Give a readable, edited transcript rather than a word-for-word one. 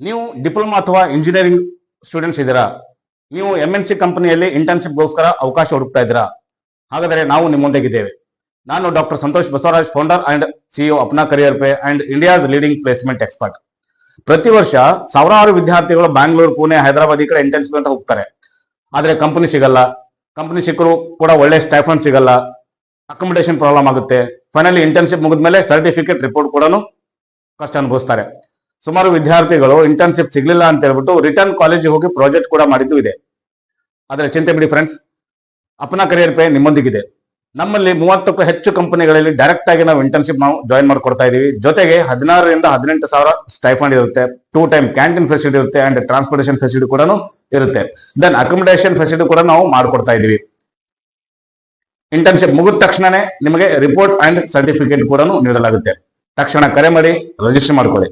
ನೀವು ಡಿಪ್ಲೊಮಾ ಅಥವಾ engineering students ಇದ್ದೀರಾ? ನೀವು MNC ಕಂಪನಿಯಲ್ಲಿ ಇಂಟರ್ನ್ಶಿಪ್ಗೋಸ್ಕರ ಅವಕಾಶ ಹುಡುಕ್ತಾ ಇದ್ದೀರಾ? ಹಾಗಾದರೆ ನಾವು ನಿಮ್ಮೊಂದಿಗಿದ್ದೇವೆ. ನಾನು doctor Santosh Basavaraj, founder and CEO Apna career pay and India's leading placement expert. ಪ್ರತಿ ವರ್ಷ ಸಾವಿರಾರು ವಿದ್ಯಾರ್ಥಿಗಳು ಬ್ಯಾಂಗ್ಳೂರು, ಪುಣೆ, ಹೈದರಾಬಾದ್ ಈ ಕಡೆ ಇಂಟರ್ನ್ಶಿಪ್ ಅಂತ ಹೋಗ್ತಾರೆ. ಆದರೆ ಕಂಪನಿ ಸಿಗಲ್ಲ. ಕಂಪನಿ ಸಿಕ್ಕರು ಕೂಡ ಒಳ್ಳೆ ಸ್ಟೈಫಂಡ್ ಸಿಗಲ್ಲ. ಅಕಾಮಿಡೇಷನ್ ಪ್ರಾಬ್ಲಮ್ ಆಗುತ್ತೆ. ಫೈನಲಿ ಇಂಟರ್ನ್ಶಿಪ್ ಮುಗಿದ್ಮೇಲೆ ಸರ್ಟಿಫಿಕೇಟ್ ರಿಪೋರ್ಟ್ ಕೂಡ ಕಷ್ಟ ಅನುಭವಿಸ್ತಾರೆ. ಸುಮಾರು ವಿದ್ಯಾರ್ಥಿಗಳು ಇಂಟರ್ನ್ಶಿಪ್ ಸಿಗ್ಲಿಲ್ಲ ಅಂತ ಹೇಳ್ಬಿಟ್ಟು ರಿಟರ್ನ್ ಕಾಲೇಜಿಗೆ ಹೋಗಿ ಪ್ರಾಜೆಕ್ಟ್ ಕೂಡ ಮಾಡಿದ್ದು ಇದೆ. ಆದರೆ ಚಿಂತೆ ಬಿಡಿ ಫ್ರೆಂಡ್ಸ್, ಅಪ್ನಾ ಕರಿಯರ್ ಪೇ ನಿಮ್ಮೊಂದಿಗಿದೆ. ನಮ್ಮಲ್ಲಿ 30ಕ್ಕೂ ಹೆಚ್ಚು ಕಂಪನಿಗಳಲ್ಲಿ ಡೈರೆಕ್ಟ್ ಆಗಿ ನಾವು ಇಂಟರ್ನ್ಶಿಪ್ ಜಾಯಿನ್ ಮಾಡ್ಕೊಡ್ತಾ ಇದೀವಿ. ಜೊತೆಗೆ 16,000 ರಿಂದ 18,000 ಸ್ಟೈಫಂಡ್ ಇರುತ್ತೆ. 2 ಟೈಮ್ ಕ್ಯಾಂಟೀನ್ ಫೆಸಿಲಿಟಿ ಇರುತ್ತೆ ಅಂಡ್ ಟ್ರಾನ್ಸ್ಪೋರ್ಟೇಷನ್ ಫೆಸಿಲಿಟಿ ಕೂಡ ಇರುತ್ತೆ. ದೆನ್ ಅಕಾಮಿಡೇಷನ್ ಫೆಸಿಲಿಟಿ ಕೂಡ ನಾವು ಮಾಡ್ಕೊಡ್ತಾ ಇದೀವಿ. ಇಂಟರ್ನ್ಶಿಪ್ ಮುಗಿದ ತಕ್ಷಣನೇ ನಿಮಗೆ ರಿಪೋರ್ಟ್ ಅಂಡ್ ಸರ್ಟಿಫಿಕೇಟ್ ಕೂಡ ನೀಡಲಾಗುತ್ತೆ. ತಕ್ಷಣ ಕರೆ ಮಾಡಿ ರಿಜಿಸ್ಟರ್ ಮಾಡ್ಕೊಳ್ಳಿ.